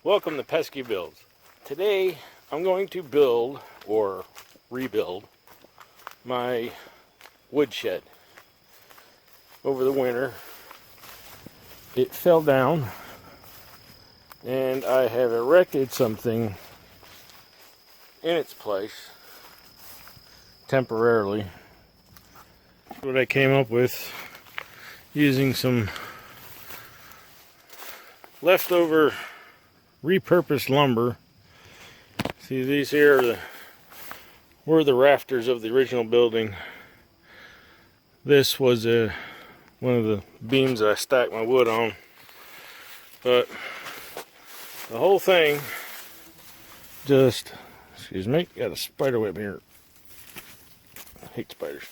Welcome to Pesky Builds. Today I'm going to build or rebuild my woodshed. Over the winter it fell down and I have erected something in its place temporarily. What I came up with using some leftover repurposed lumber. See, these here were the rafters of the original building. This was one of the beams that I stacked my wood on. But the whole thing just, excuse me, got a spider web here. I hate spiders.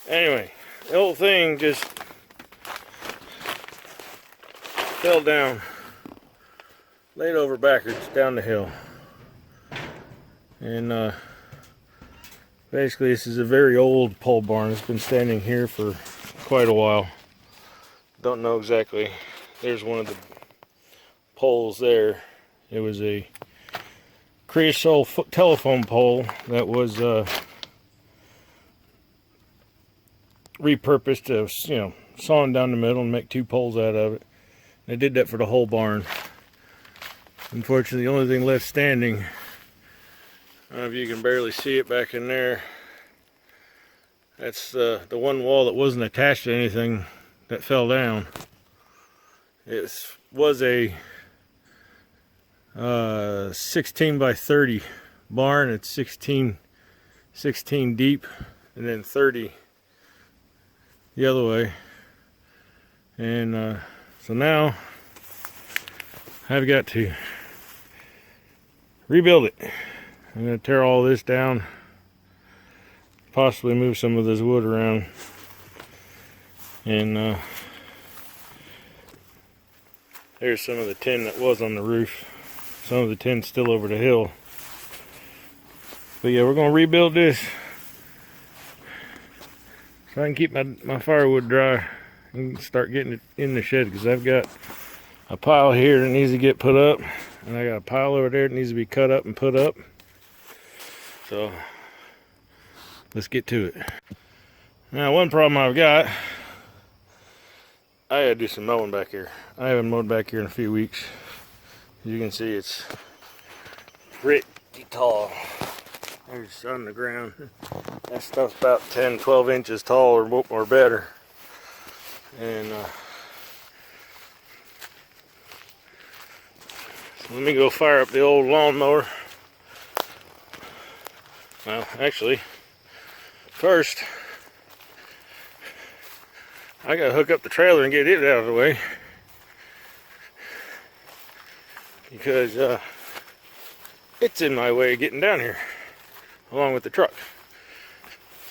Anyway, the whole thing just fell down, laid over backwards down the hill. And basically this is a very old pole barn. It's been standing here for quite a while. Don't know exactly. There's one of the poles there. It was a creosote telephone pole that was repurposed to, sawn down the middle and make two poles out of it. They did that for the whole barn. Unfortunately, the only thing left standing, I don't know if you can barely see it back in there. That's the one wall that wasn't attached to anything that fell down. It was a 16 by 30 barn. It's 16 deep and then 30 the other way. And so now I've got to rebuild it. I'm going to tear all this down, possibly move some of this wood around, and there's some of the tin that was on the roof. Some of the tin's still over the hill. But yeah, we're going to rebuild this so I can keep my firewood dry and start getting it in the shed, because I've got a pile here that needs to get put up, and I got a pile over there that needs to be cut up and put up. So let's get to it. Now, one problem I've got, I gotta do some mowing back here. I haven't mowed back here in a few weeks. As you can see, it's pretty tall. There's on the ground. That stuff's about 10-12 inches tall or better. And so let me go fire up the old lawnmower. Well, actually, first I gotta hook up the trailer and get it out of the way, because it's in my way of getting down here along with the truck.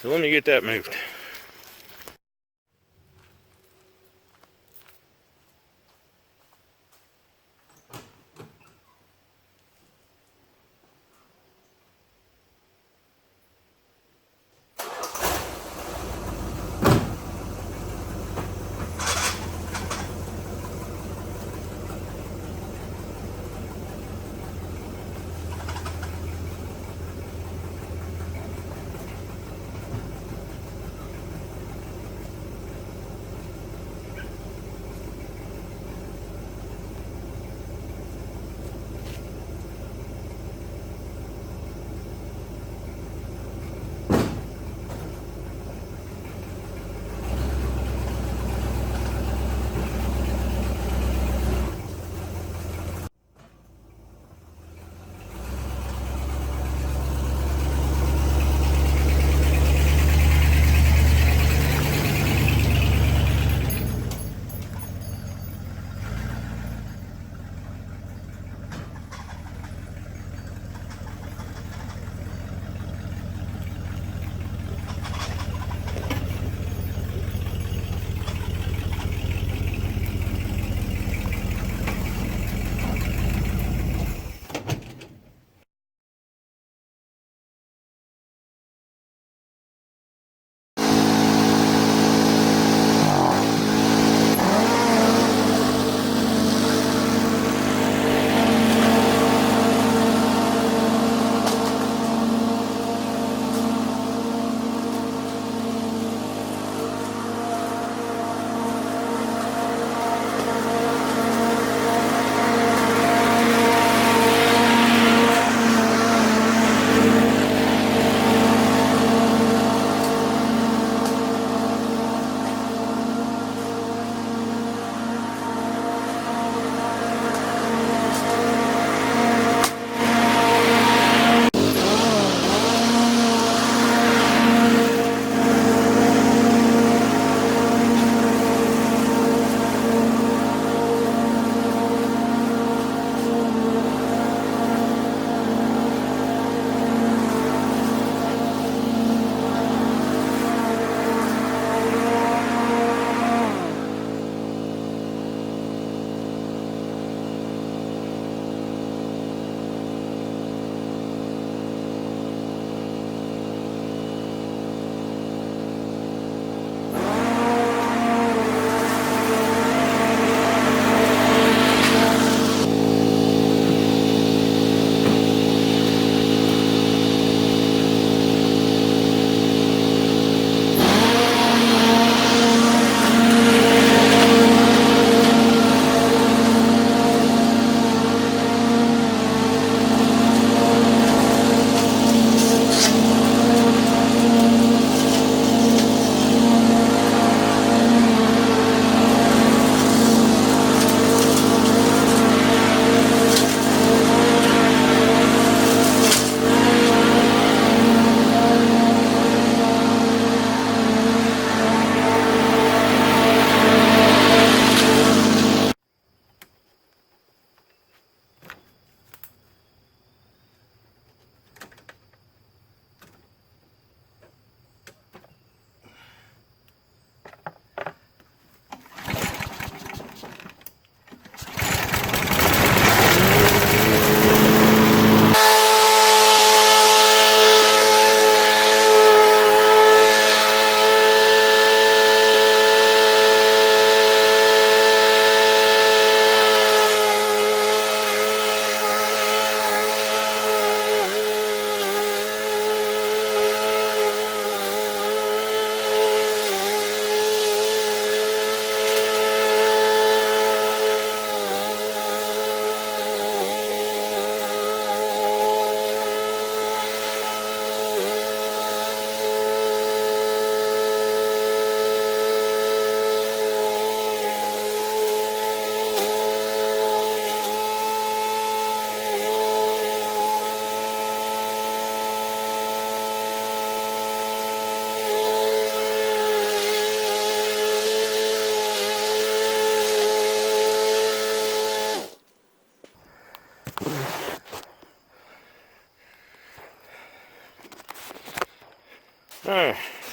So let me get that moved.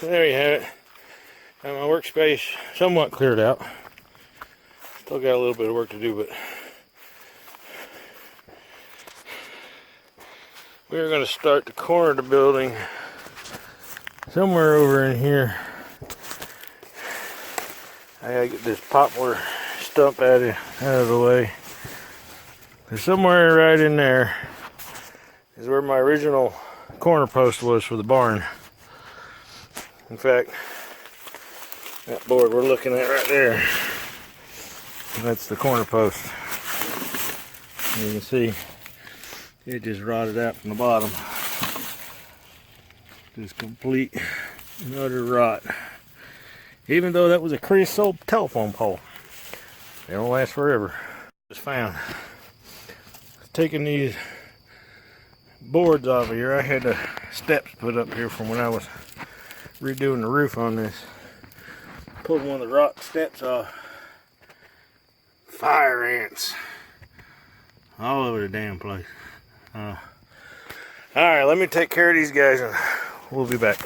So there you have it. Got my workspace somewhat cleared out. Still got a little bit of work to do, but we're going to start the corner of the building somewhere over in here. I gotta get this poplar stump out of the way. There's somewhere right in there is where my original corner post was for the barn. In fact, that board we're looking at right there, that's the corner post. You can see it just rotted out from the bottom. Just complete and utter rot. Even though that was a creosote telephone pole, they don't last forever. Just found, taking these boards off of here. I had the steps put up here from when I was redoing the roof on this. Pulled one of the rock steps off. Fire ants all over the damn place. All right, let me take care of these guys and we'll be back.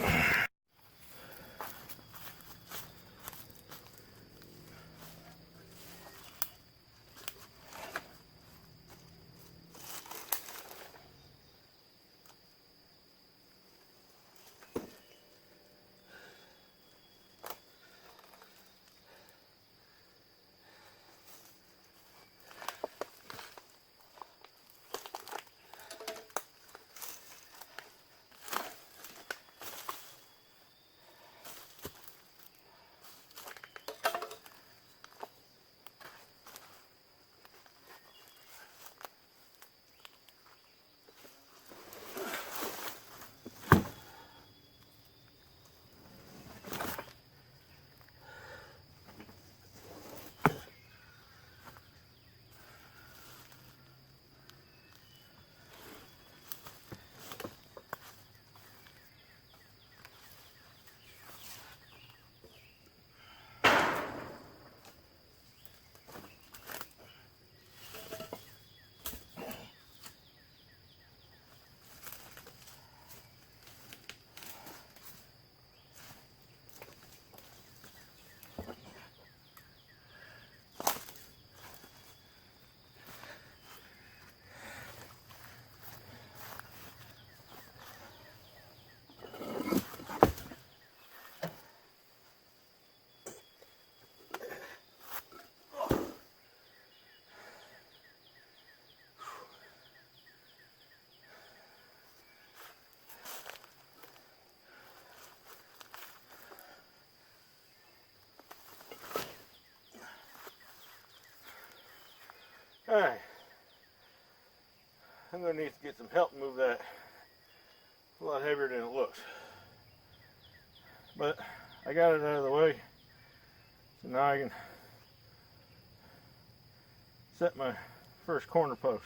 Alright, I'm going to need to get some help to move that. It's a lot heavier than it looks. But I got it out of the way, so now I can set my first corner post.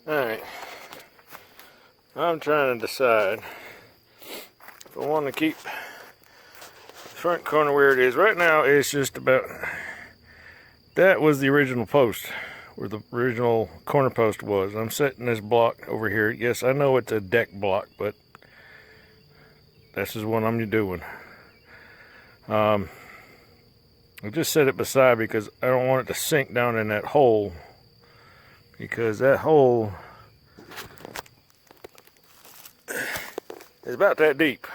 Alright, I'm trying to decide if I want to keep front corner where it is right now is just about, that was the original post, where the original corner post was. I'm setting this block over here. Yes, I know it's a deck block, but this is what I'm doing. I just set it beside because I don't want it to sink down in that hole, because that hole is about that deep,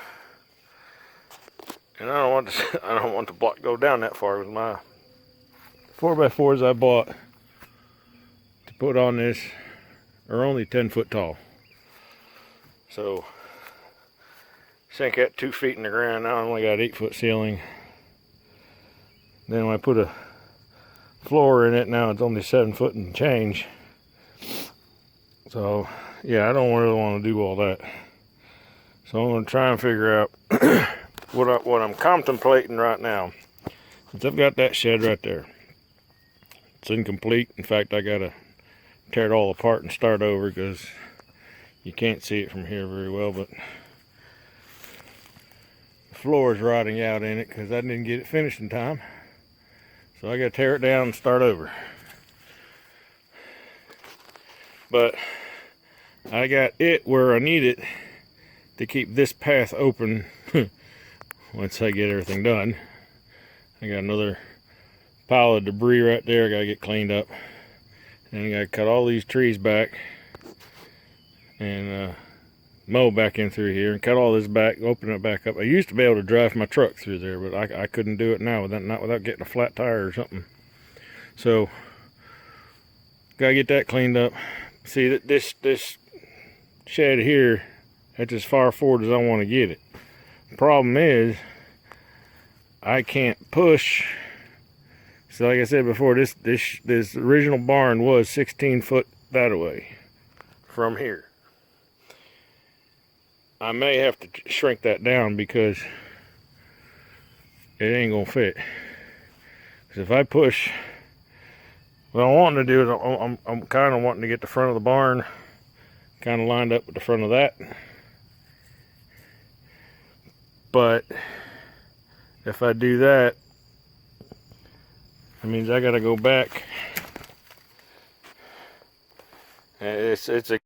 and I don't want the block to go down that far. With my 4x4s I bought to put on this are only 10 foot tall, so sink at 2 feet in the ground. Now I only got 8 foot ceiling. Then when I put a floor in it, now it's only 7 foot and change. So yeah, I don't really want to do all that. So I'm going to try and figure out what I'm contemplating right now. Since I've got that shed right there, it's incomplete. In fact, I got to tear it all apart and start over because you can't see it from here very well, but the floor is rotting out in it because I didn't get it finished in time. So I got to tear it down and start over. But I got it where I need it to keep this path open once I get everything done. I got another pile of debris right there I gotta get cleaned up. And I gotta cut all these trees back and mow back in through here and cut all this back, open it back up. I used to be able to drive my truck through there, but I couldn't do it now not without getting a flat tire or something. So gotta get that cleaned up. See that this shed here, that's as far forward as I want to get it. The problem is I can't push. So like I said before, this original barn was 16 foot that way from here. I may have to shrink that down because it ain't gonna fit. Because if I push, what I'm wanting to do is I'm kind of wanting to get the front of the barn kind of lined up with the front of that. But if I do that, it means I gotta go back. It's a